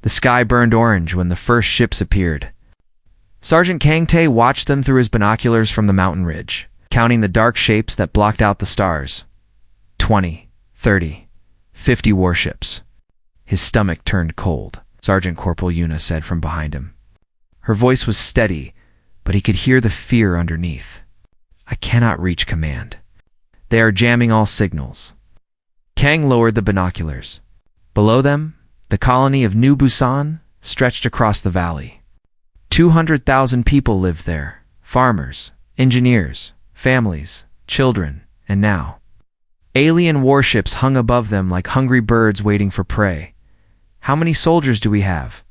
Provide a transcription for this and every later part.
The sky burned orange when the first ships appeared. Sergeant Kangtae watched them through his binoculars from the mountain ridge, counting the dark shapes that blocked out the stars. 20, 30, 50 warships. His stomach turned cold, Sergeant Corporal Yuna said from behind him. Her voice was steady, but he could hear the fear underneath. I cannot reach command. They are jamming all signals. Kang lowered the binoculars. Below them, the colony of New Busan stretched across the valley. 200,000 people lived there, farmers, engineers, families, children, and now alien warships hung above them like hungry birds waiting for prey. How many soldiers do we have?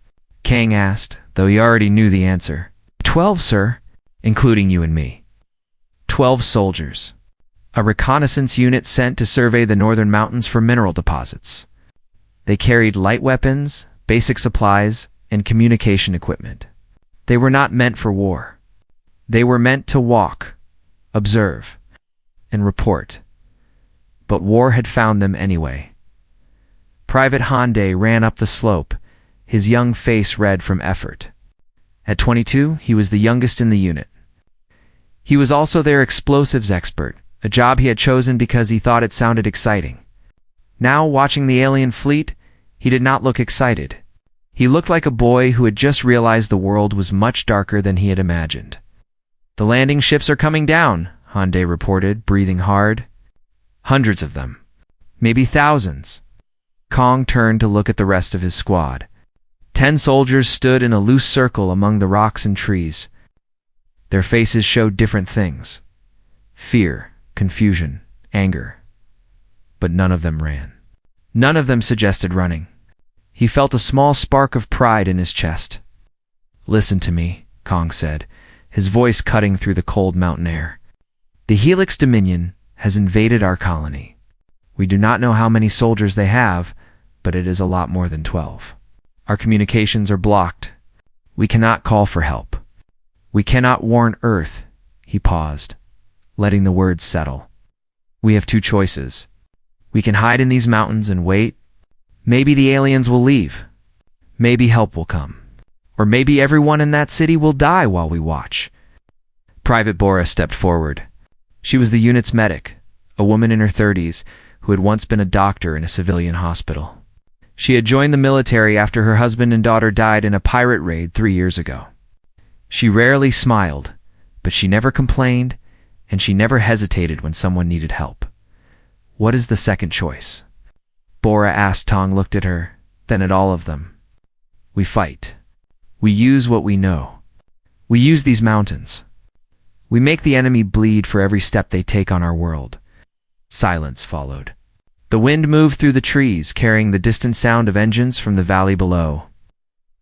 Kang asked, though he already knew the answer. 12, sir, including you and me. 12 soldiers. A reconnaissance unit sent to survey the northern mountains for mineral deposits. They carried light weapons, basic supplies, and communication equipment. They were not meant for war. They were meant to walk, observe, and report. But war had found them anyway. Private Hyundai ran up the slope, his young face red from effort. At 22, he was the youngest in the unit. He was also their explosives expert, a job he had chosen because he thought it sounded exciting. Now, watching the alien fleet, he did not look excited. He looked like a boy who had just realized the world was much darker than he had imagined. The landing ships are coming down, Hyundai reported, breathing hard. Hundreds of them. Maybe thousands. Kong turned to look at the rest of his squad. 10 soldiers stood in a loose circle among the rocks and trees. Their faces showed different things. Fear, confusion, anger. But none of them ran. None of them suggested running. He felt a small spark of pride in his chest. Listen to me, Kong said, his voice cutting through the cold mountain air. The Helix Dominion has invaded our colony. We do not know how many soldiers they have, but it is a lot more than 12. Our communications are blocked. We cannot call for help. We cannot warn Earth. He paused, letting the words settle. We have 2 choices. We can hide in these mountains and wait. Maybe the aliens will leave. Maybe help will come. Or maybe everyone in that city will die while we watch. Private Bora stepped forward. She was the unit's medic, a woman in her 30s who had once been a doctor in a civilian hospital. She had joined the military after her husband and daughter died in a pirate raid 3 years ago. She rarely smiled, but she never complained, and she never hesitated when someone needed help. What is the second choice? Bora asked. Tong looked at her, then at all of them. We fight. We use what we know. We use these mountains. We make the enemy bleed for every step they take on our world. Silence followed. The wind moved through the trees, carrying the distant sound of engines from the valley below.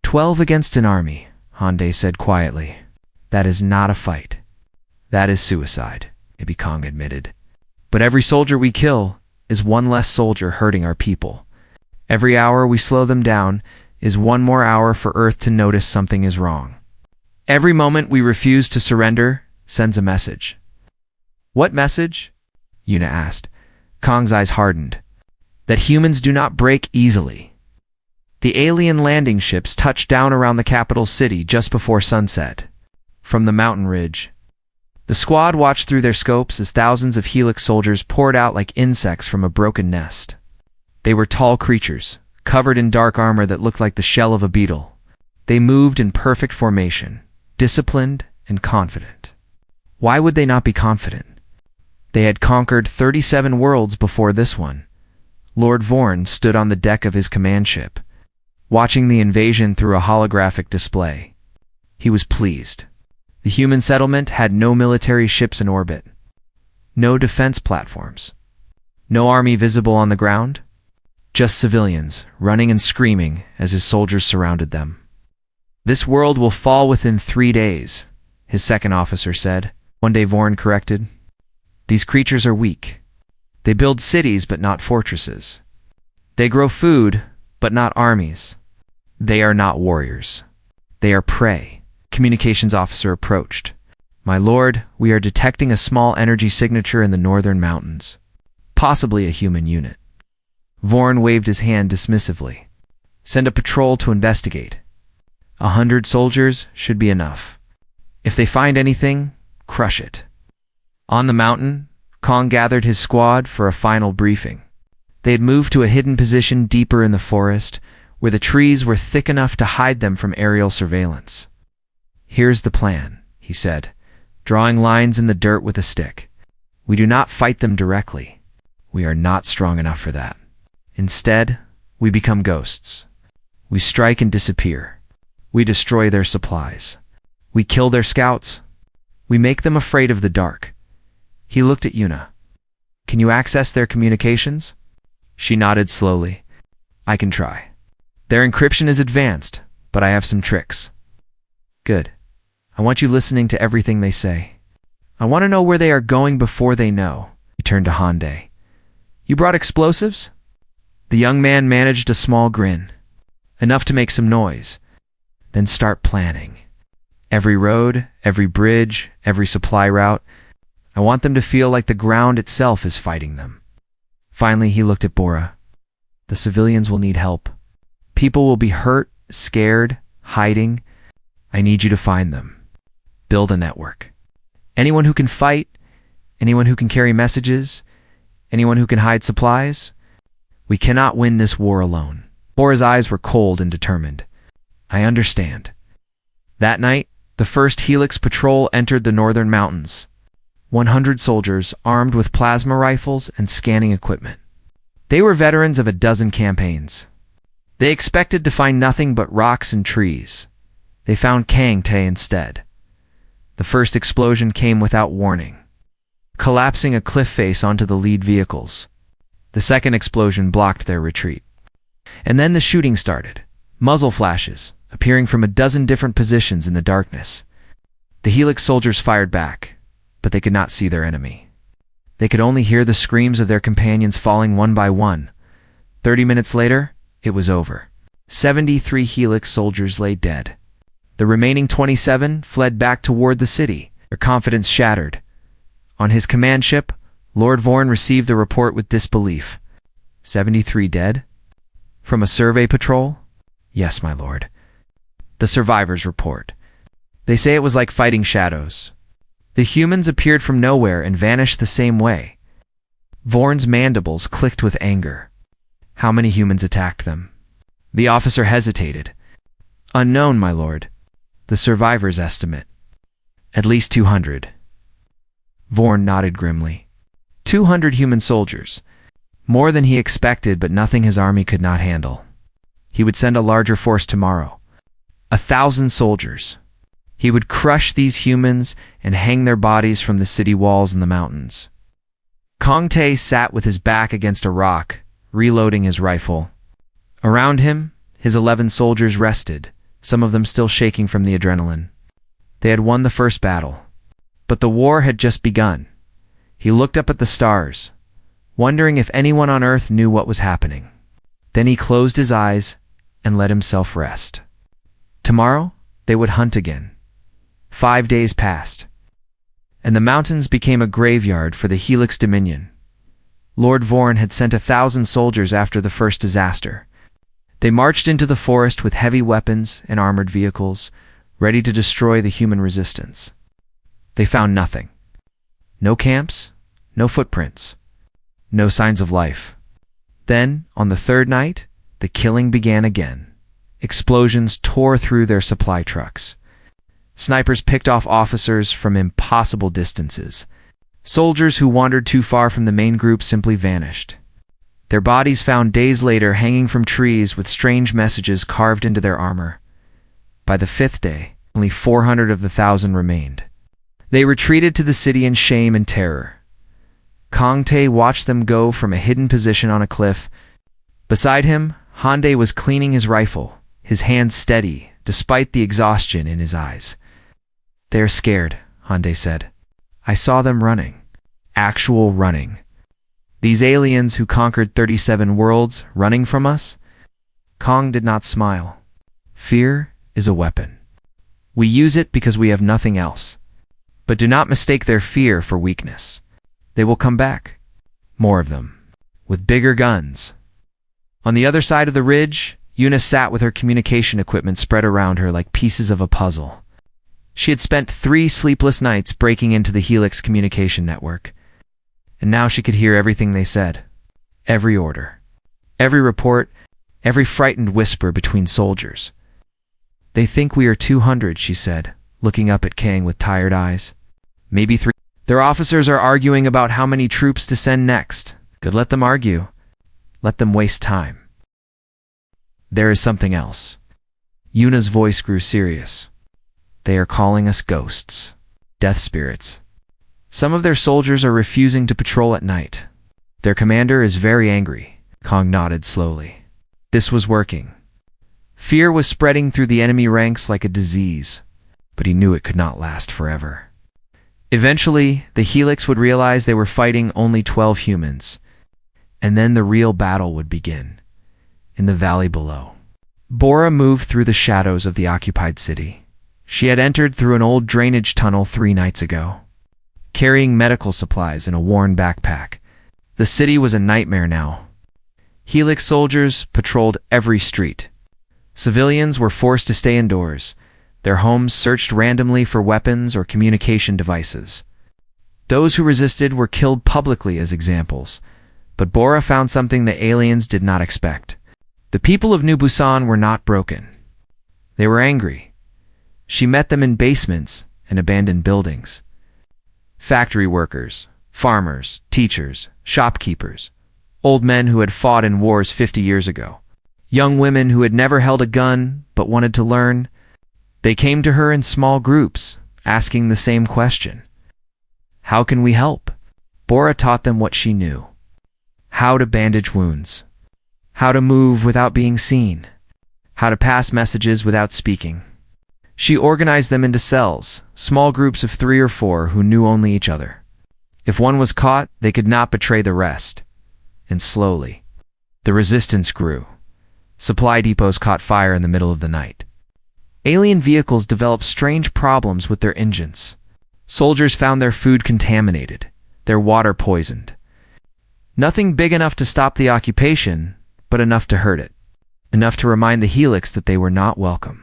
12 against an army, Hyundai said quietly. That is not a fight. That is suicide, maybe Kong admitted. But every soldier we kill is one less soldier hurting our people. Every hour we slow them down is one more hour for Earth to notice something is wrong. Every moment we refuse to surrender sends a message. What message? Yuna asked. Kong's eyes hardened. That humans do not break easily. The alien landing ships touched down around the capital city just before sunset. From the mountain ridge, the squad watched through their scopes as thousands of Helix soldiers poured out like insects from a broken nest. They were tall creatures, covered in dark armor that looked like the shell of a beetle. They moved in perfect formation, disciplined and confident. Why would they not be confident? They had conquered 37 worlds before this one. Lord Vorn stood on the deck of his command ship, watching the invasion through a holographic display. He was pleased. The human settlement had no military ships in orbit, no defense platforms, no army visible on the ground, just civilians running and screaming as his soldiers surrounded them. This world will fall within 3 days, his second officer said. One day Vorn corrected. These creatures are weak. They build cities but not fortresses. They grow food but not armies. They are not warriors. They are prey. Communications officer approached. My lord, we are detecting a small energy signature in the northern mountains. Possibly a human unit. Vorn waved his hand dismissively. Send a patrol to investigate. 100 soldiers should be enough. If they find anything, crush it. On the mountain, Kong gathered his squad for a final briefing. They had moved to a hidden position deeper in the forest, where the trees were thick enough to hide them from aerial surveillance. "Here's the plan," he said, drawing lines in the dirt with a stick. "We do not fight them directly. We are not strong enough for that. Instead, we become ghosts. We strike and disappear. We destroy their supplies. We kill their scouts. We make them afraid of the dark." He looked at Yuna. "Can you access their communications?" She nodded slowly. "I can try. Their encryption is advanced, but I have some tricks." "Good. I want you listening to everything they say. I want to know where they are going before they know." He turned to Hyundai. "You brought explosives?" The young man managed a small grin. "Enough to make some noise. Then start planning. Every road, every bridge, every supply route. I want them to feel like the ground itself is fighting them." Finally, he looked at Bora. "The civilians will need help. People will be hurt, scared, hiding. I need you to find them. Build a network. Anyone who can fight, anyone who can carry messages, anyone who can hide supplies. We cannot win this war alone." Bora's eyes were cold and determined. "I understand." That night, the first Helix patrol entered the northern mountains. 100 soldiers armed with plasma rifles and scanning equipment. They were veterans of a dozen campaigns. They expected to find nothing but rocks and trees. They found Kang Tae instead. The first explosion came without warning, collapsing a cliff face onto the lead vehicles. The second explosion blocked their retreat. And then the shooting started, muzzle flashes appearing from a dozen different positions in the darkness. The Helix soldiers fired back, but they could not see their enemy. They could only hear the screams of their companions falling one by one. 30 minutes later, it was over. 73 Helix soldiers lay dead. The remaining 27 fled back toward the city, their confidence shattered. On his command ship, Lord Vorn received the report with disbelief. 73 dead? From a survey patrol? Yes, my lord. The survivors report. They say it was like fighting shadows. The humans appeared from nowhere and vanished the same way. Vorn's mandibles clicked with anger. How many humans attacked them? The officer hesitated. Unknown, my lord. The survivors estimate. At least 200. Vorn nodded grimly. 200 human soldiers. More than he expected, but nothing his army could not handle. He would send a larger force tomorrow. 1,000 soldiers. He would crush these humans and hang their bodies from the city walls in the mountains. Kong Tae sat with his back against a rock, reloading his rifle. Around him, his 11 soldiers rested, some of them still shaking from the adrenaline. They had won the first battle, but the war had just begun. He looked up at the stars, wondering if anyone on Earth knew what was happening. Then he closed his eyes and let himself rest. Tomorrow, they would hunt again. 5 days passed, and the mountains became a graveyard for the Helix Dominion. Lord Vorn had sent 1,000 soldiers after the first disaster. They marched into the forest with heavy weapons and armored vehicles, ready to destroy the human resistance. They found nothing. No camps, no footprints, no signs of life. Then, on the third night, the killing began again. Explosions tore through their supply trucks. Snipers picked off officers from impossible distances. Soldiers who wandered too far from the main group simply vanished. Their bodies found days later hanging from trees with strange messages carved into their armor. By the 5th day, only 400 of the 1,000 remained. They retreated to the city in shame and terror. Kong Tae watched them go from a hidden position on a cliff. Beside him, Hyundai was cleaning his rifle, his hands steady, despite the exhaustion in his eyes. "They're scared," Hyundai said. "I saw them running. Actual running. These aliens who conquered 37 worlds running from us?" Kong did not smile. "Fear is a weapon. We use it because we have nothing else. But do not mistake their fear for weakness. They will come back. More of them. With bigger guns." On the other side of the ridge, Yuna sat with her communication equipment spread around her like pieces of a puzzle. She had spent 3 sleepless nights breaking into the Helix communication network, and now she could hear everything they said. Every order, every report, every frightened whisper between soldiers. "They think we are 200, she said, looking up at Kang with tired eyes. "Maybe 3. Their officers are arguing about how many troops to send next. Good, let them argue. Let them waste time. There is something else." Yuna's voice grew serious. "They are calling us ghosts, death spirits. Some of their soldiers are refusing to patrol at night. Their commander is very angry." Kang nodded slowly. This was working. Fear was spreading through the enemy ranks like a disease, but he knew it could not last forever. Eventually, the Helix would realize they were fighting only 12 humans, and then the real battle would begin. In the valley below, Bora moved through the shadows of the occupied city. She had entered through an old drainage tunnel 3 nights ago, carrying medical supplies in a worn backpack. The city was a nightmare now. Helix soldiers patrolled every street. Civilians were forced to stay indoors, their homes searched randomly for weapons or communication devices. Those who resisted were killed publicly as examples, but Bora found something the aliens did not expect. The people of New Busan were not broken. They were angry. She met them in basements and abandoned buildings. Factory workers, farmers, teachers, shopkeepers, old men who had fought in wars 50 years ago, young women who had never held a gun but wanted to learn. They came to her in small groups, asking the same question. How can we help? Bora taught them what she knew. How to bandage wounds. How to move without being seen. How to pass messages without speaking. She organized them into cells, small groups of 3 or 4 who knew only each other. If one was caught, they could not betray the rest. And slowly, the resistance grew. Supply depots caught fire in the middle of the night. Alien vehicles developed strange problems with their engines. Soldiers found their food contaminated, their water poisoned. Nothing big enough to stop the occupation, but enough to hurt it. Enough to remind the Helix that they were not welcome.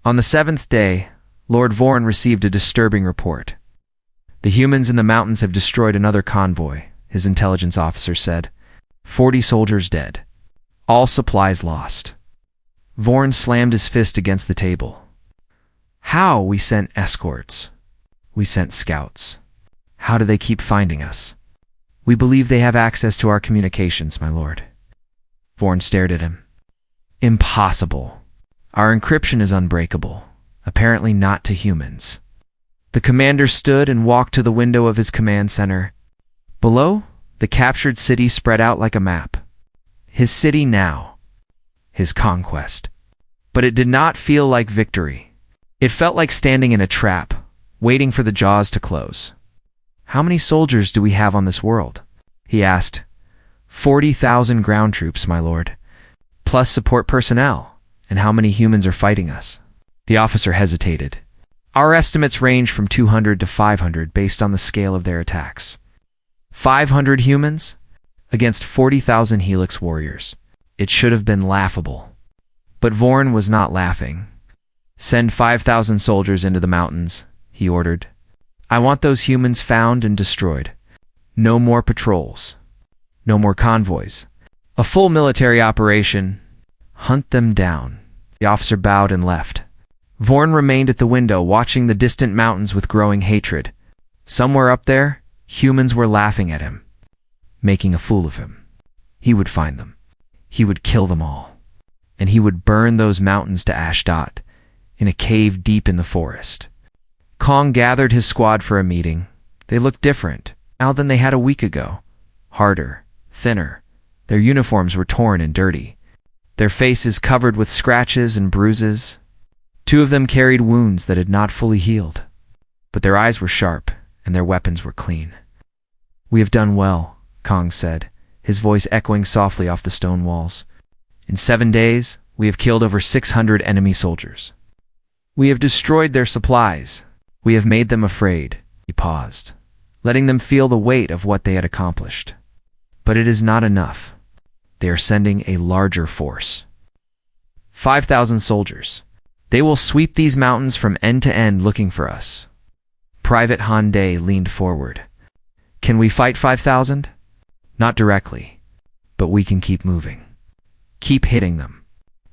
On the 7th day, Lord Vorn received a disturbing report. "The humans in the mountains have destroyed another convoy," his intelligence officer said. 40 soldiers dead. All supplies lost. Vorn slammed his fist against the table. "How? We sent escorts. We sent scouts. How do they keep finding us?" "We believe they have access to our communications, my lord." Vorn stared at him. "Impossible. Our encryption is unbreakable. Apparently not to humans." The commander stood and walked to the window of his command center. Below, the captured city spread out like a map. His city now. His conquest. But it did not feel like victory. It felt like standing in a trap, waiting for the jaws to close. "How many soldiers do we have on this world?" he asked. 40,000 ground troops, my lord. Plus support personnel. And how many humans are fighting us?" The officer hesitated. "Our estimates range from 200 to 500 based on the scale of their attacks." 500 humans? Against 40,000 Helix warriors. It should have been laughable. But Vorn was not laughing. "Send 5,000 soldiers into the mountains," he ordered. "I want those humans found and destroyed. No more patrols. No more convoys. A full military operation. Hunt them down." The officer bowed and left. Vorn remained at the window, watching the distant mountains with growing hatred. Somewhere up there, humans were laughing at him, making a fool of him. He would find them. He would kill them all. And he would burn those mountains to ash dot, in a cave deep in the forest. Kang gathered his squad for a meeting. They looked different now than they had a week ago. Harder, thinner. Their uniforms were torn and dirty. Their faces covered with scratches and bruises. 2 of them carried wounds that had not fully healed. But their eyes were sharp, and their weapons were clean. "We have done well," Kang said, his voice echoing softly off the stone walls. "In 7 days, we have killed over 600 enemy soldiers. We have destroyed their supplies. We have made them afraid." He paused, letting them feel the weight of what they had accomplished. "But it is not enough. They are sending a larger force." 5,000 soldiers. They will sweep these mountains from end to end looking for us. Private Hyundai leaned forward. Can we fight 5,000? Not directly, but we can keep moving. Keep hitting them.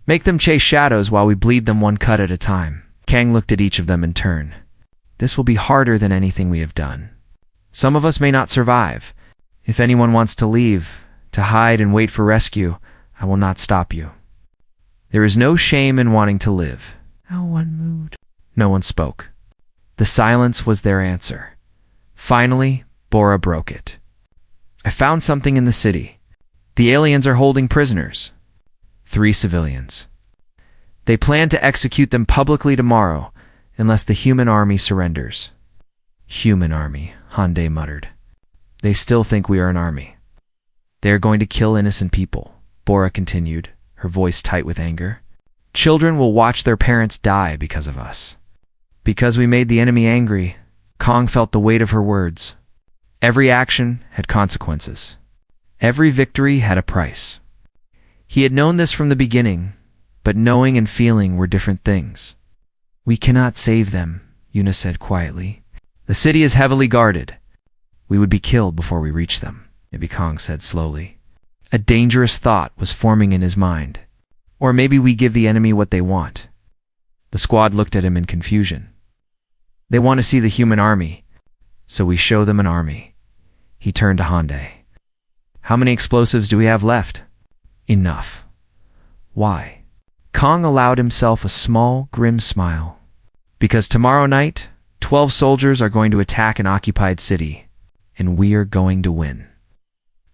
Make them chase shadows while we bleed them one cut at a time. Kang looked at each of them in turn. This will be harder than anything we have done. Some of us may not survive. If anyone wants to leave, to hide and wait for rescue, I will not stop you. There is no shame in wanting to live. No one moved. No one spoke. The silence was their answer. Finally, Bora broke it. I found something in the city. The aliens are holding prisoners. 3 civilians. They plan to execute them publicly tomorrow, unless the human army surrenders. Human army, Hyundai muttered. They still think we are an army. They are going to kill innocent people, Bora continued, her voice tight with anger. Children will watch their parents die because of us. Because we made the enemy angry, Kong felt the weight of her words. Every action had consequences. Every victory had a price. He had known this from the beginning, but knowing and feeling were different things. We cannot save them, Yuna said quietly. The city is heavily guarded. We would be killed before we reach them, maybe Kong said slowly. A dangerous thought was forming in his mind. Or maybe we give the enemy what they want. The squad looked at him in confusion. They want to see the human army, so we show them an army. He turned to Hyundai. How many explosives do we have left? Enough. Why? Kong allowed himself a small, grim smile. Because tomorrow night, 12 soldiers are going to attack an occupied city, and we are going to win.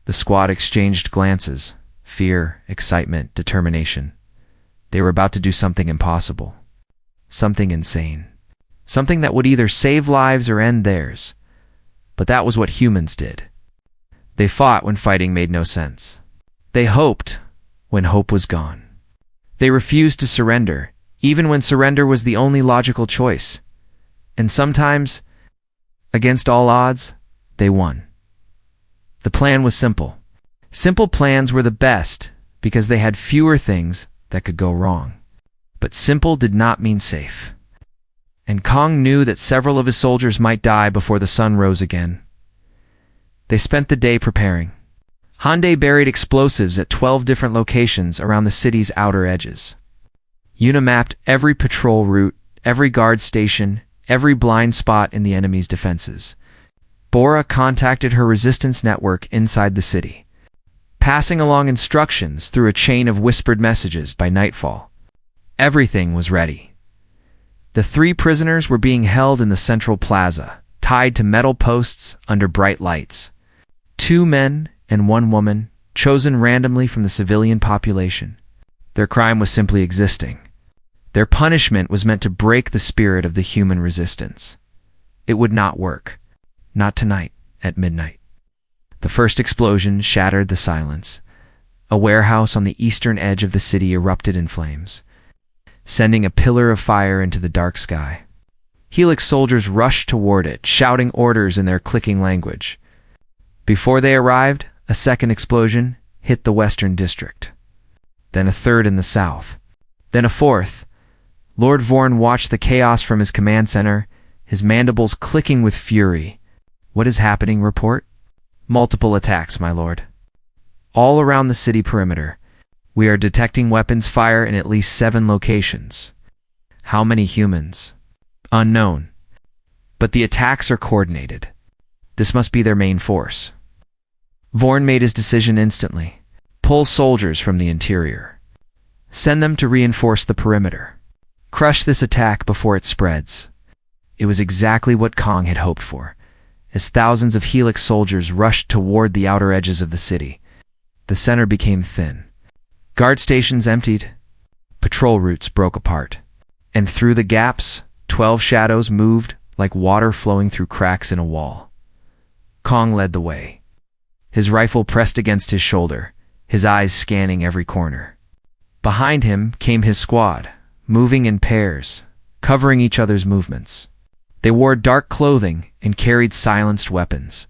The squad exchanged glances, fear, excitement, determination. They were about to do something impossible. Something insane. Something that would either save lives or end theirs. But that was what humans did. They fought when fighting made no sense. They hoped when hope was gone. They refused to surrender, even when surrender was the only logical choice. And sometimes, against all odds, they won. The plan was simple. Simple plans were the best because they had fewer things that could go wrong. But simple did not mean safe. And Kong knew that several of his soldiers might die before the sun rose again. They spent the day preparing. Hyundai buried explosives at 12 different locations around the city's outer edges. Yuna mapped every patrol route, every guard station, every blind spot in the enemy's defenses. Bora contacted her resistance network inside the city, passing along instructions through a chain of whispered messages by nightfall. Everything was ready. The 3 prisoners were being held in the central plaza, tied to metal posts under bright lights. 2 men and 1 woman, chosen randomly from the civilian population. Their crime was simply existing. Their punishment was meant to break the spirit of the human resistance. It would not work. Not tonight, at midnight. The first explosion shattered the silence. A warehouse on the eastern edge of the city erupted in flames, sending a pillar of fire into the dark sky. Helix soldiers rushed toward it, shouting orders in their clicking language. Before they arrived, a second explosion hit the western district. Then a third in the south. Then a fourth. Lord Vorn watched the chaos from his command center, his mandibles clicking with fury. What is happening, report? Multiple attacks, my lord. All around the city perimeter. We are detecting weapons fire in at least 7 locations. How many humans? Unknown. But the attacks are coordinated. This must be their main force. Vorn made his decision instantly. Pull soldiers from the interior. Send them to reinforce the perimeter. Crush this attack before it spreads. It was exactly what Kong had hoped for, as thousands of Helix soldiers rushed toward the outer edges of the city. The center became thin. Guard stations emptied. Patrol routes broke apart. And through the gaps, 12 shadows moved like water flowing through cracks in a wall. Kong led the way. His rifle pressed against his shoulder, his eyes scanning every corner. Behind him came his squad, moving in pairs, covering each other's movements. They wore dark clothing and carried silenced weapons.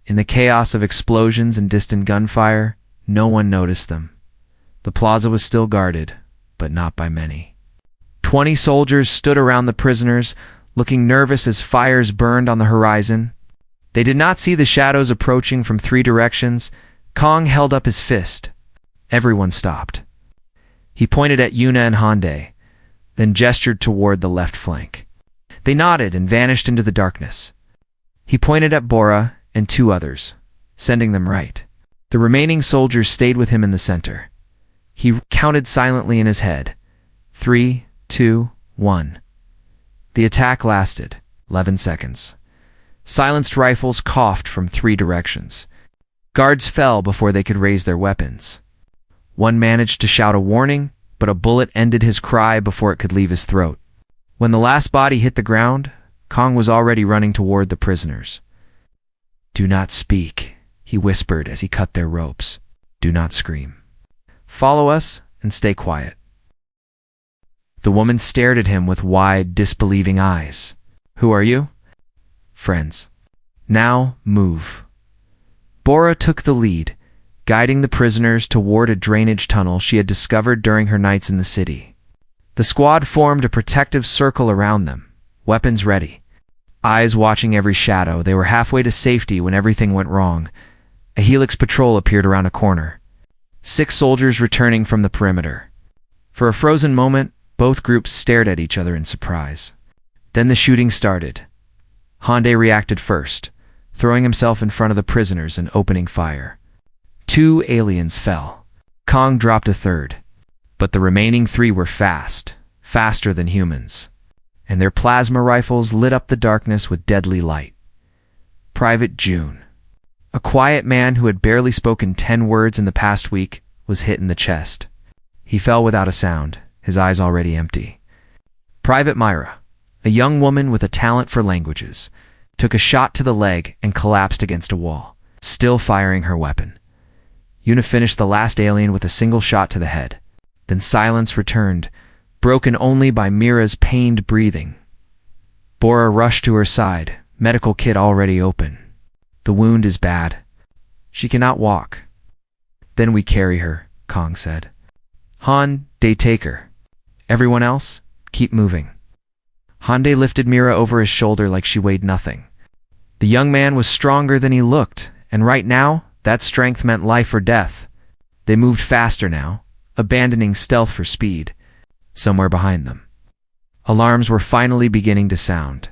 In the chaos of explosions and distant gunfire, no one noticed them. The plaza was still guarded, but not by many. 20 soldiers stood around the prisoners, looking nervous as fires burned on the horizon. They did not see the shadows approaching from 3 directions. Kong held up his fist. Everyone stopped. He pointed at Yuna and Hande, then gestured toward the left flank. They nodded and vanished into the darkness. He pointed at Bora and 2 others, sending them right. The remaining soldiers stayed with him in the center. He counted silently in his head. 3, 2, 1. The attack lasted 11 seconds. Silenced rifles coughed from 3 directions. Guards fell before they could raise their weapons. One managed to shout a warning, but a bullet ended his cry before it could leave his throat. When the last body hit the ground, Kong was already running toward the prisoners. "Do not speak," he whispered as he cut their ropes. "Do not scream. Follow us and stay quiet." The woman stared at him with wide, disbelieving eyes. "Who are you?" "Friends." "Now, move." Bora took the lead, guiding the prisoners toward a drainage tunnel she had discovered during her nights in the city. The squad formed a protective circle around them, weapons ready. Eyes watching every shadow, they were halfway to safety when everything went wrong. A Helix patrol appeared around a corner. 6 soldiers returning from the perimeter. For a frozen moment, both groups stared at each other in surprise. Then the shooting started. Hande reacted first, throwing himself in front of the prisoners and opening fire. 2 aliens fell. Kong dropped a third. But the remaining 3 were fast, faster than humans, and their plasma rifles lit up the darkness with deadly light. Private June, a quiet man who had barely spoken 10 words in the past week, was hit in the chest. He fell without a sound, his eyes already empty. Private Myra, a young woman with a talent for languages, took a shot to the leg and collapsed against a wall, still firing her weapon. Yuna finished the last alien with a single shot to the head. Then silence returned, broken only by Mira's pained breathing. Bora rushed to her side, medical kit already open. "The wound is bad. She cannot walk." "Then we carry her," Kong said. "Hande, take her. Everyone else, keep moving." Hande lifted Mira over his shoulder like she weighed nothing. The young man was stronger than he looked, and right now, that strength meant life or death. They moved faster now, abandoning stealth for speed. Somewhere behind them, alarms were finally beginning to sound.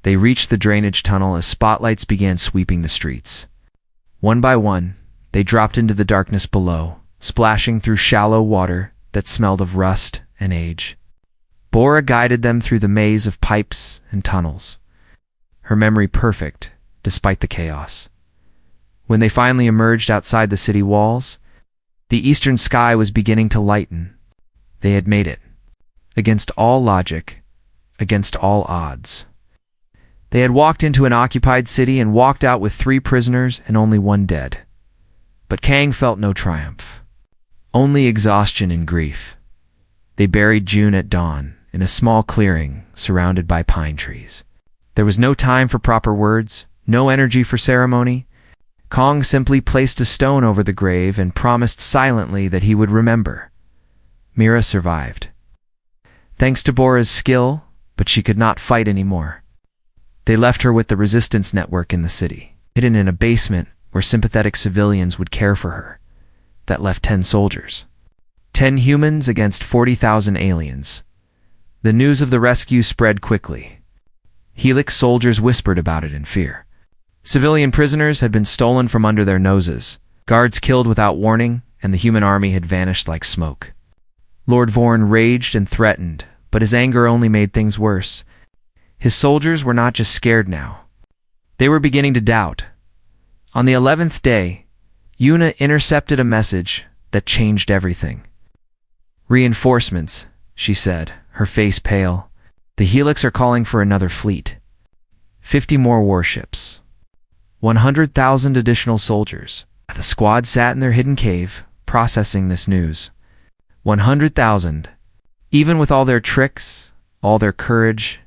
They reached the drainage tunnel as spotlights began sweeping the streets. One by one, they dropped into the darkness below, splashing through shallow water that smelled of rust and age. Bora guided them through the maze of pipes and tunnels, her memory perfect despite the chaos. When they finally emerged outside the city walls, the eastern sky was beginning to lighten. They had made it. Against all logic, against all odds. They had walked into an occupied city and walked out with 3 prisoners and only 1 dead. But Kang felt no triumph, only exhaustion and grief. They buried June at dawn in a small clearing surrounded by pine trees. There was no time for proper words, no energy for ceremony. Kong simply placed a stone over the grave and promised silently that he would remember. Mira survived. Thanks to Bora's skill, but she could not fight anymore. They left her with the resistance network in the city, hidden in a basement where sympathetic civilians would care for her. That left 10 soldiers. 10 humans against 40,000 aliens. The news of the rescue spread quickly. Helix soldiers whispered about it in fear. Civilian prisoners had been stolen from under their noses, guards killed without warning, and the human army had vanished like smoke. Lord Vorn raged and threatened, but his anger only made things worse. His soldiers were not just scared now. They were beginning to doubt. On the 11th day, Yuna intercepted a message that changed everything. "Reinforcements," she said, her face pale. "The Helix are calling for another fleet. 50 more warships. 100,000 additional soldiers." The squad sat in their hidden cave, processing this news. 100,000. Even with all their tricks, all their courage,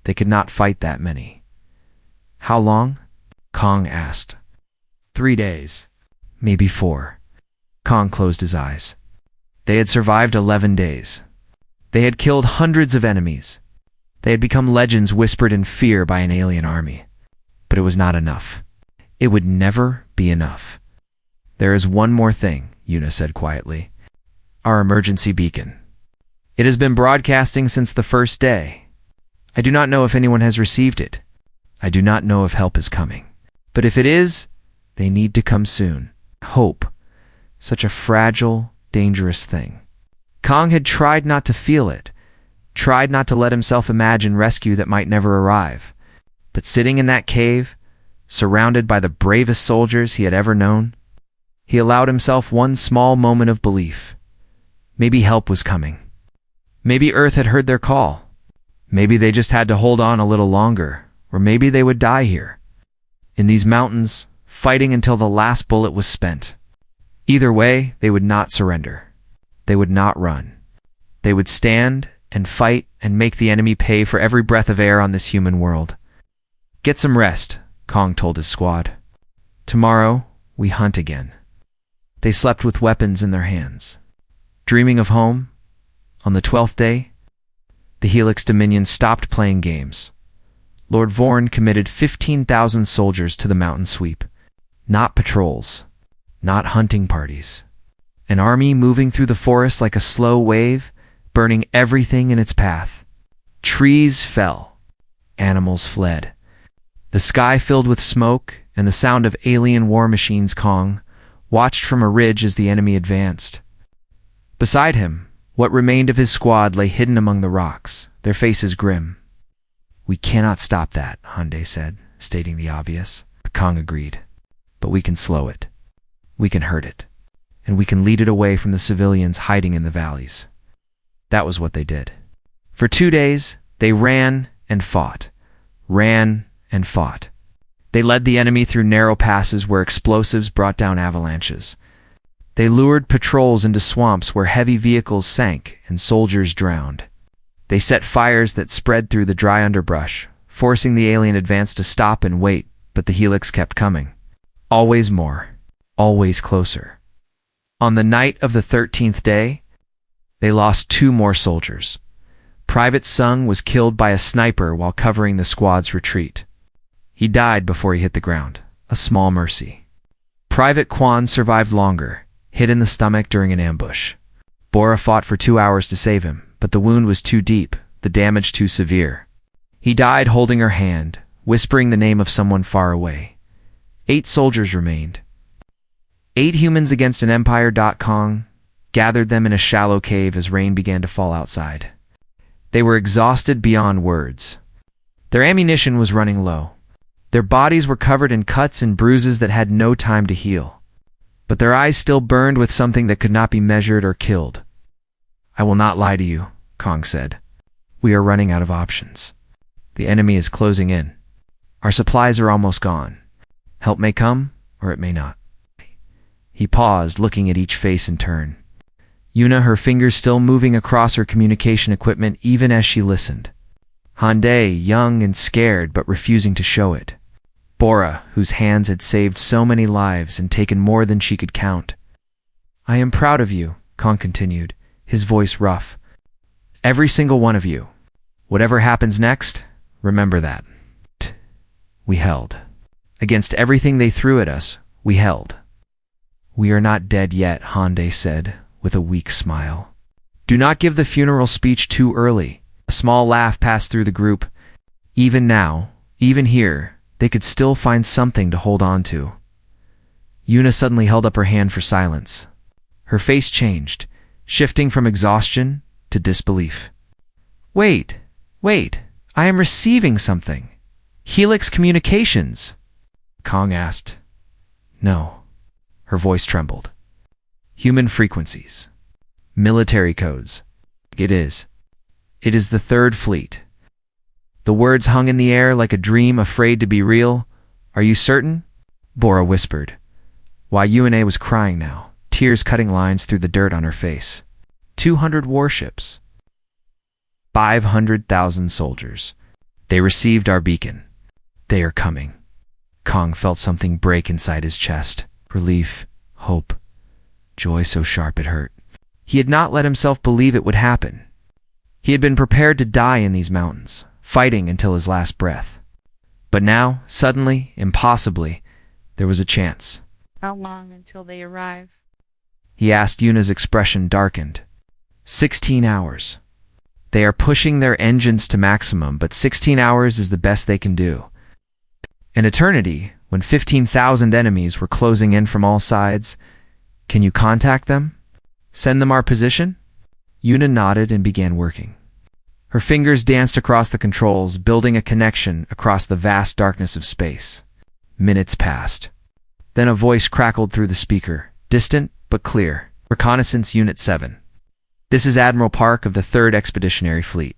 they could not fight that many. "How long?" Kong asked. 3 days. Maybe 4. Kong closed his eyes. They had survived 11 days, They had killed hundreds of enemies. They had become legends whispered in fear by an alien army. But it was not enough. It would never be enough. There is one more thing, Yuna said quietly. Our emergency beacon. It has been broadcasting since the first day. I do not know if anyone has received it. I do not know if help is coming. But if it is, they need to come soon. Hope. Such a fragile, dangerous thing. Kong had tried not to feel it, tried not to let himself imagine rescue that might never arrive. But sitting in that cave, surrounded by the bravest soldiers he had ever known, he allowed himself one small moment of belief. Maybe help was coming. Maybe Earth had heard their call. Maybe they just had to hold on a little longer, or maybe they would die here, in these mountains, fighting until the last bullet was spent. Either way, they would not surrender. They would not run. They would stand and fight and make the enemy pay for every breath of air on this human world. Get some rest, Kong told his squad. Tomorrow, we hunt again. They slept with weapons in their hands. Dreaming of home, on the 12th day, the Helix Dominion stopped playing games. Lord Vorn committed 15,000 soldiers to the mountain sweep. Not patrols, not hunting parties. An army moving through the forest like a slow wave, burning everything in its path. Trees fell. Animals fled. The sky filled with smoke and the sound of alien war machines. Kong watched from a ridge as the enemy advanced. Beside him, what remained of his squad lay hidden among the rocks, their faces grim. We cannot stop that, Hyundai said, stating the obvious. Kong agreed. But we can slow it. We can hurt it. And we can lead it away from the civilians hiding in the valleys. That was what they did. For 2 days, they ran and fought. Ran and fought. They led the enemy through narrow passes where explosives brought down avalanches. They lured patrols into swamps where heavy vehicles sank and soldiers drowned. They set fires that spread through the dry underbrush, forcing the alien advance to stop and wait, but the Helix kept coming. Always more. Always closer. On the night of the 13th day, they lost 2 more soldiers. Private Sung was killed by a sniper while covering the squad's retreat. He died before he hit the ground, a small mercy. Private Quan survived longer, hit in the stomach during an ambush. Bora fought for 2 hours to save him, but the wound was too deep, the damage too severe. He died holding her hand, whispering the name of someone far away. 8 soldiers remained. 8 humans against an empire. Kong gathered them in a shallow cave as rain began to fall outside. They were exhausted beyond words. Their ammunition was running low. Their bodies were covered in cuts and bruises that had no time to heal. But their eyes still burned with something that could not be measured or killed. I will not lie to you, Kong said. We are running out of options. The enemy is closing in. Our supplies are almost gone. Help may come, or it may not. He paused, looking at each face in turn. Yuna, her fingers still moving across her communication equipment even as she listened. Hyundai, young and scared but refusing to show it. Bora, whose hands had saved so many lives and taken more than she could count. I am proud of you, Kong continued, his voice rough. Every single one of you. Whatever happens next, remember that. We held. Against everything they threw at us, we held. We are not dead yet, Hyundai said, with a weak smile. Do not give the funeral speech too early. A small laugh passed through the group. Even now, even here, they could still find something to hold on to. Yuna suddenly held up her hand for silence. Her face changed, shifting from exhaustion to disbelief. Wait, I am receiving something. Helix communications, Kong asked. No. Her voice trembled. Human frequencies. Military codes. It is the Third Fleet. The words hung in the air like a dream afraid to be real. Are you certain? Bora whispered. While Yuna was crying now, tears cutting lines through the dirt on her face. 200 warships. 500,000 soldiers. They received our beacon. They are coming. Kong felt something break inside his chest. Relief, hope, joy so sharp it hurt. He had not let himself believe it would happen. He had been prepared to die in these mountains, fighting until his last breath. But now, suddenly, impossibly, there was a chance. How long until they arrive? He asked. Yuna's expression darkened. 16 hours. They are pushing their engines to maximum, but 16 hours is the best they can do. An eternity, when 15,000 enemies were closing in from all sides. Can you contact them? Send them our position? Yuna nodded and began working. Her fingers danced across the controls, building a connection across the vast darkness of space. Minutes passed. Then a voice crackled through the speaker, distant but clear. Reconnaissance Unit 7. This is Admiral Park of the 3rd Expeditionary Fleet.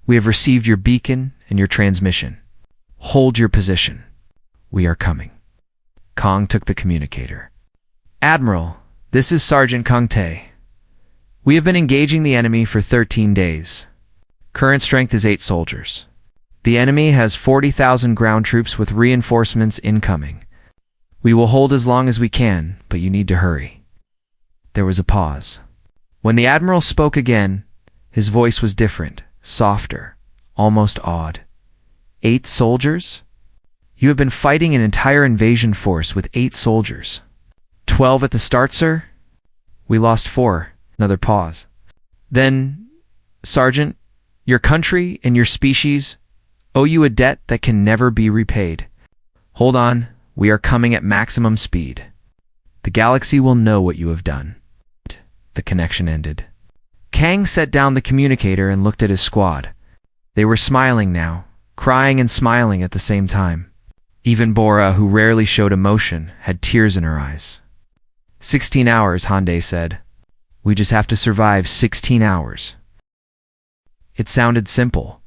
We have received your beacon and your transmission. Hold your position. We are coming. Kong took the communicator. Admiral, this is Sergeant Kang Tae. We have been engaging the enemy for 13 days. Current strength is 8 soldiers. The enemy has 40,000 ground troops with reinforcements incoming. We will hold as long as we can, but you need to hurry. There was a pause. When the Admiral spoke again, his voice was different, softer, almost awed. 8 soldiers? You have been fighting an entire invasion force with 8 soldiers. 12 at the start, sir? We lost 4. Another pause. Then, Sergeant, your country and your species owe you a debt that can never be repaid. Hold on, we are coming at maximum speed. The galaxy will know what you have done. The connection ended. Kang set down the communicator and looked at his squad. They were smiling now, crying and smiling at the same time. Even Bora, who rarely showed emotion, had tears in her eyes. 16 hours, Hyundai said. We just have to survive 16 hours. It sounded simple.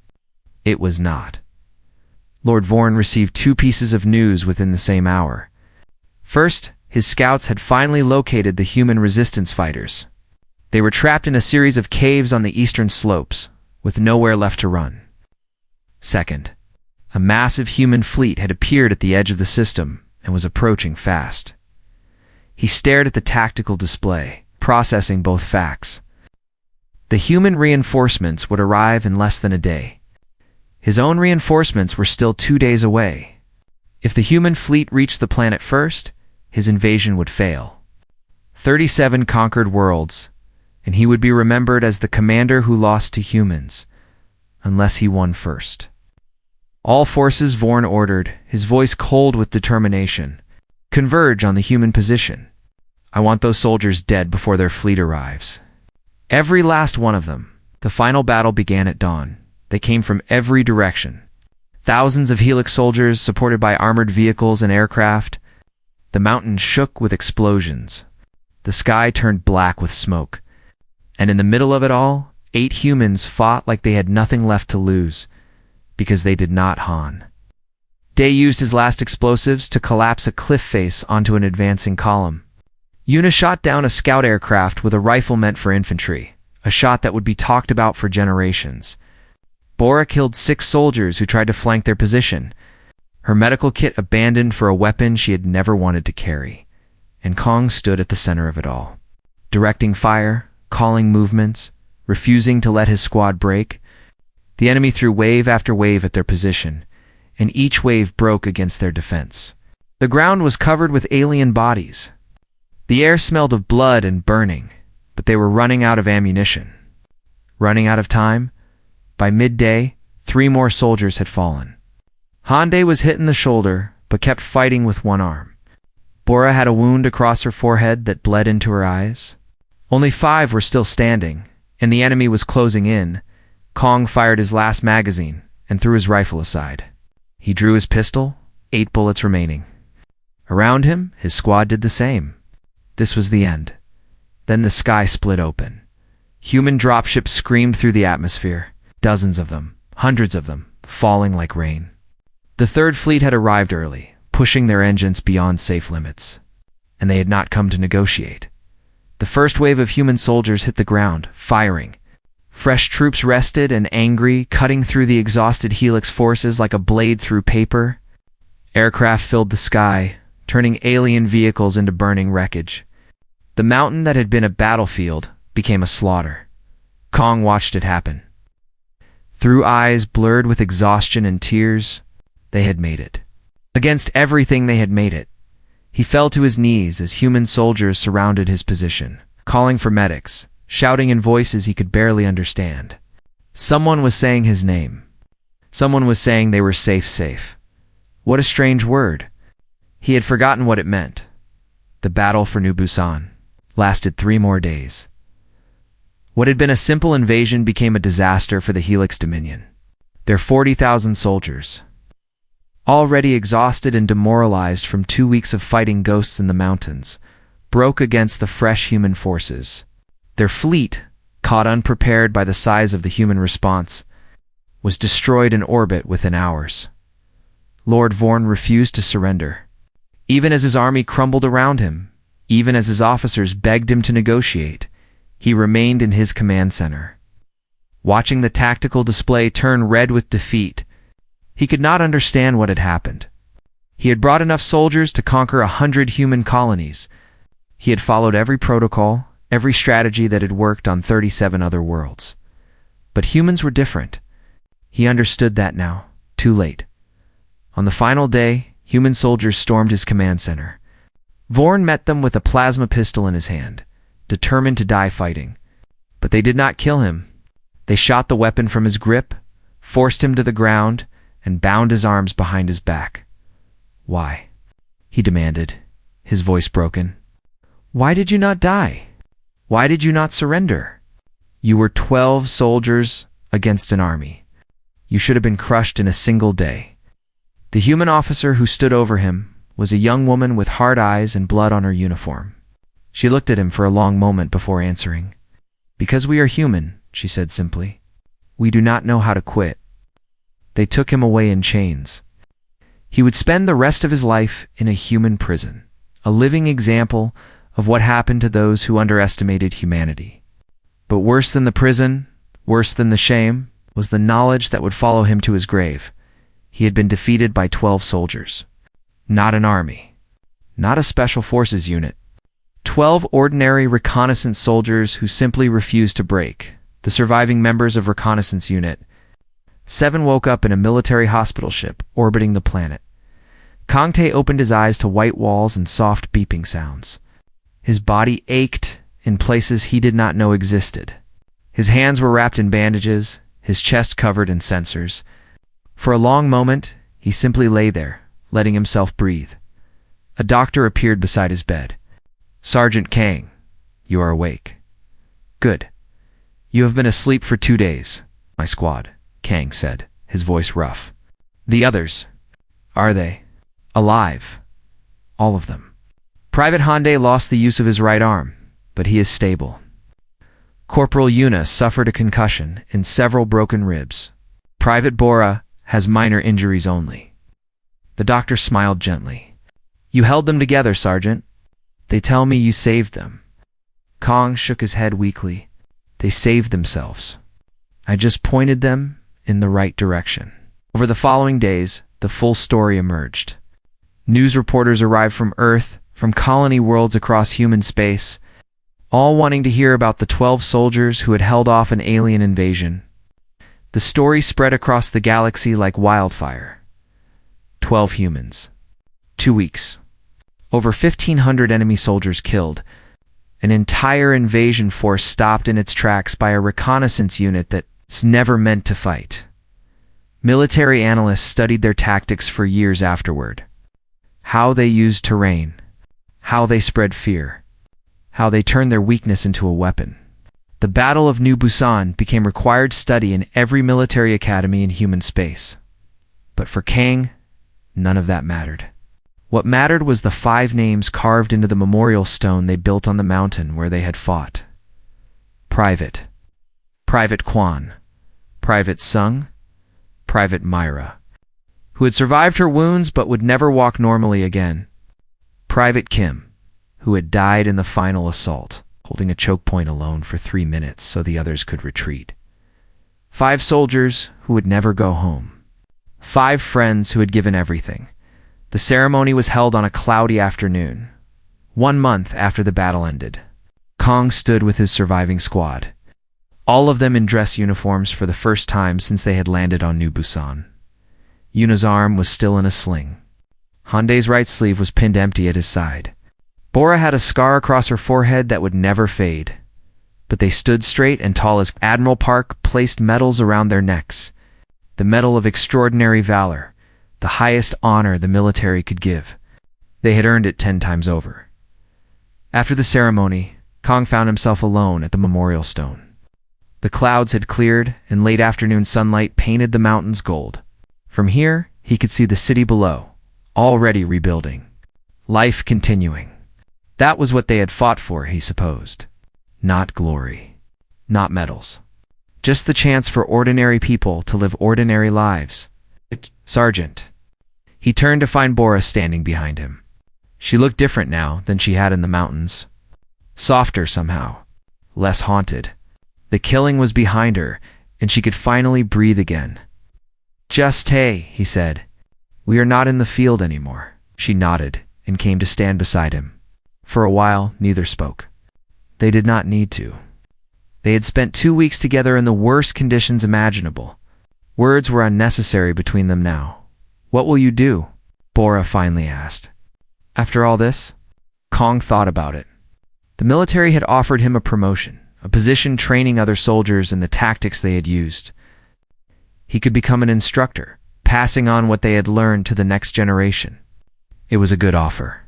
It was not. Lord Vorn received 2 pieces of news within the same hour. First, his scouts had finally located the human resistance fighters. They were trapped in a series of caves on the eastern slopes, with nowhere left to run. Second, a massive human fleet had appeared at the edge of the system and was approaching fast. He stared at the tactical display, processing both facts. The human reinforcements would arrive in less than a day. His own reinforcements were still 2 days away. If the human fleet reached the planet first, his invasion would fail. 37 conquered worlds, and he would be remembered as the commander who lost to humans, unless he won first. All forces, Vorn ordered, his voice cold with determination. Converge on the human position. I want those soldiers dead before their fleet arrives. Every last one of them. The final battle began at dawn. They came from every direction. Thousands of Helix soldiers supported by armored vehicles and aircraft. The mountains shook with explosions. The sky turned black with smoke. And in the middle of it all, 8 humans fought like they had nothing left to lose, because they did not Han. Day used his last explosives to collapse a cliff face onto an advancing column. Yuna shot down a scout aircraft with a rifle meant for infantry, a shot that would be talked about for generations. Bora killed 6 soldiers who tried to flank their position, her medical kit abandoned for a weapon she had never wanted to carry. And Kong stood at the center of it all, directing fire, calling movements, refusing to let his squad break. The enemy threw wave after wave at their position, and each wave broke against their defense. The ground was covered with alien bodies. The air smelled of blood and burning, but they were running out of ammunition. Running out of time? By midday, 3 more soldiers had fallen. Hyundai was hit in the shoulder, but kept fighting with one arm. Bora had a wound across her forehead that bled into her eyes. Only 5 were still standing, and the enemy was closing in. Kong fired his last magazine and threw his rifle aside. He drew his pistol, 8 bullets remaining. Around him, his squad did the same. This was the end. Then the sky split open. Human dropships screamed through the atmosphere, dozens of them, hundreds of them, falling like rain. The 3rd Fleet had arrived early, pushing their engines beyond safe limits. And they had not come to negotiate. The first wave of human soldiers hit the ground, firing. Fresh troops rested and angry, cutting through the exhausted Helix forces like a blade through paper. Aircraft filled the sky, turning alien vehicles into burning wreckage. The mountain that had been a battlefield became a slaughter. Kong watched it happen. Through eyes blurred with exhaustion and tears, they had made it. Against everything they had made it. He fell to his knees as human soldiers surrounded his position, calling for medics, shouting in voices he could barely understand. Someone was saying his name. Someone was saying they were safe. What a strange word. He had forgotten what it meant. The battle for New Busan lasted 3 more days. What had been a simple invasion became a disaster for the Helix Dominion. Their 40,000 soldiers, already exhausted and demoralized from 2 weeks of fighting ghosts in the mountains, broke against the fresh human forces. Their fleet, caught unprepared by the size of the human response, was destroyed in orbit within hours. Lord Vorn refused to surrender. Even as his army crumbled around him, even as his officers begged him to negotiate, he remained in his command center. Watching the tactical display turn red with defeat, he could not understand what had happened. He had brought enough soldiers to conquer 100 human colonies. He had followed every protocol, every strategy that had worked on 37 other worlds. But humans were different. He understood that now, too late. On the final day, human soldiers stormed his command center. Vorn met them with a plasma pistol in his hand, determined to die fighting. But they did not kill him. They shot the weapon from his grip, forced him to the ground, and bound his arms behind his back. "Why?" he demanded, his voice broken. "Why did you not die? Why did you not surrender? You were 12 soldiers against an army. You should have been crushed in a single day." The human officer who stood over him was a young woman with hard eyes and blood on her uniform. She looked at him for a long moment before answering. "Because we are human," she said simply. "We do not know how to quit." They took him away in chains. He would spend the rest of his life in a human prison, a living example of what happened to those who underestimated humanity. But worse than the prison, worse than the shame, was the knowledge that would follow him to his grave. He had been defeated by 12 soldiers. Not an army. Not a special forces unit. 12 ordinary reconnaissance soldiers who simply refused to break. The surviving members of Reconnaissance Unit. 7 woke up in a military hospital ship orbiting the planet. Kang Tae opened his eyes to white walls and soft beeping sounds. His body ached in places he did not know existed. His hands were wrapped in bandages, his chest covered in sensors. For a long moment, he simply lay there, letting himself breathe. A doctor appeared beside his bed. "Sergeant Kang, you are awake." "Good. You have been asleep for 2 days, my squad," Kang said, his voice rough. "The others, are they alive?" "All of them." Private Hyundai lost the use of his right arm, but he is stable. Corporal Yuna suffered a concussion and several broken ribs. Private Bora has minor injuries only. The doctor smiled gently. "You held them together, Sergeant. They tell me you saved them." Kang shook his head weakly. "They saved themselves. I just pointed them in the right direction." Over the following days, the full story emerged. News reporters arrived from Earth, from colony worlds across human space, all wanting to hear about the 12 soldiers who had held off an alien invasion. The story spread across the galaxy like wildfire. 12 humans. 2 weeks. Over 1,500 enemy soldiers killed. An entire invasion force stopped in its tracks by a reconnaissance unit that's never meant to fight. Military analysts studied their tactics for years afterward. How they used terrain. How they spread fear. How they turned their weakness into a weapon. The Battle of New Busan became required study in every military academy in human space. But for Kang, none of that mattered. What mattered was the 5 names carved into the memorial stone they built on the mountain where they had fought. Private. Private Kwan. Private Sung. Private Myra, who had survived her wounds but would never walk normally again. Private Kim, who had died in the final assault, holding a choke point alone for 3 minutes so the others could retreat. 5 soldiers who would never go home. 5 friends who had given everything. The ceremony was held on a cloudy afternoon, 1 month after the battle ended. Kang stood with his surviving squad. all of them in dress uniforms for the first time since they had landed on New Busan. Yuna's arm was still in a sling. Hyundai's right sleeve was pinned empty at his side. Bora had a scar across her forehead that would never fade. But they stood straight and tall as Admiral Park placed medals around their necks. The Medal of Extraordinary Valor, the highest honor the military could give. They had earned it 10 times over. After the ceremony, Kong found himself alone at the memorial stone. The clouds had cleared, and late afternoon sunlight painted the mountains gold. From here, he could see the city below, already rebuilding. Life continuing. That was what they had fought for, he supposed. Not glory. Not medals. Just the chance for ordinary people to live ordinary lives. Sergeant. He turned to find Bora standing behind him. She looked different now than she had in the mountains. Softer somehow. Less haunted. The killing was behind her, and she could finally breathe again. Just hey, he said. We are not in the field anymore. She nodded and came to stand beside him. For a while, neither spoke. They did not need to. They had spent 2 weeks together in the worst conditions imaginable. Words were unnecessary between them now. What will you do? Bora finally asked. After all this? Kong thought about it. The military had offered him a promotion, a position training other soldiers in the tactics they had used. He could become an instructor, passing on what they had learned to the next generation. It was a good offer.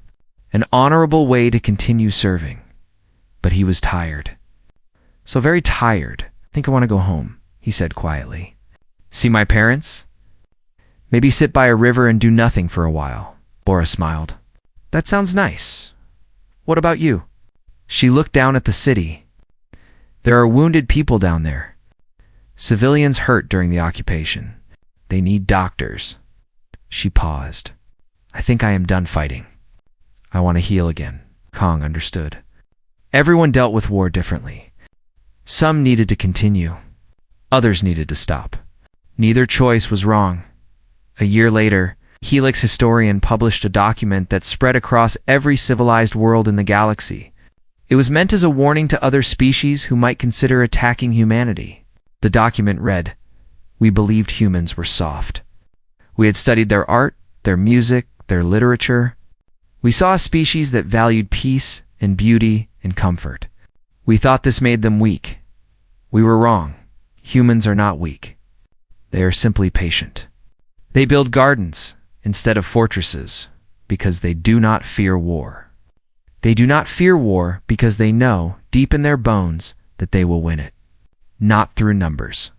An honorable way to continue serving. But he was tired. So very tired. I think I want to go home, he said quietly. See my parents? Maybe sit by a river and do nothing for a while. Bora smiled. That sounds nice. What about you? She looked down at the city. There are wounded people down there. Civilians hurt during the occupation. They need doctors. She paused. I think I am done fighting. I want to heal again. Kong understood. Everyone dealt with war differently. Some needed to continue. Others needed to stop. Neither choice was wrong. A year later, Helix historian published a document that spread across every civilized world in the galaxy. It was meant as a warning to other species who might consider attacking humanity. The document read, "We believed humans were soft. We had studied their art, their music, their literature. We saw a species that valued peace and beauty and comfort. We thought this made them weak. We were wrong. Humans are not weak. They are simply patient. They build gardens instead of fortresses because they do not fear war. They do not fear war because they know, deep in their bones, that they will win it. Not through numbers.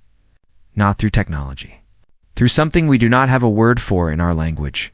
Not through technology. Through something we do not have a word for in our language.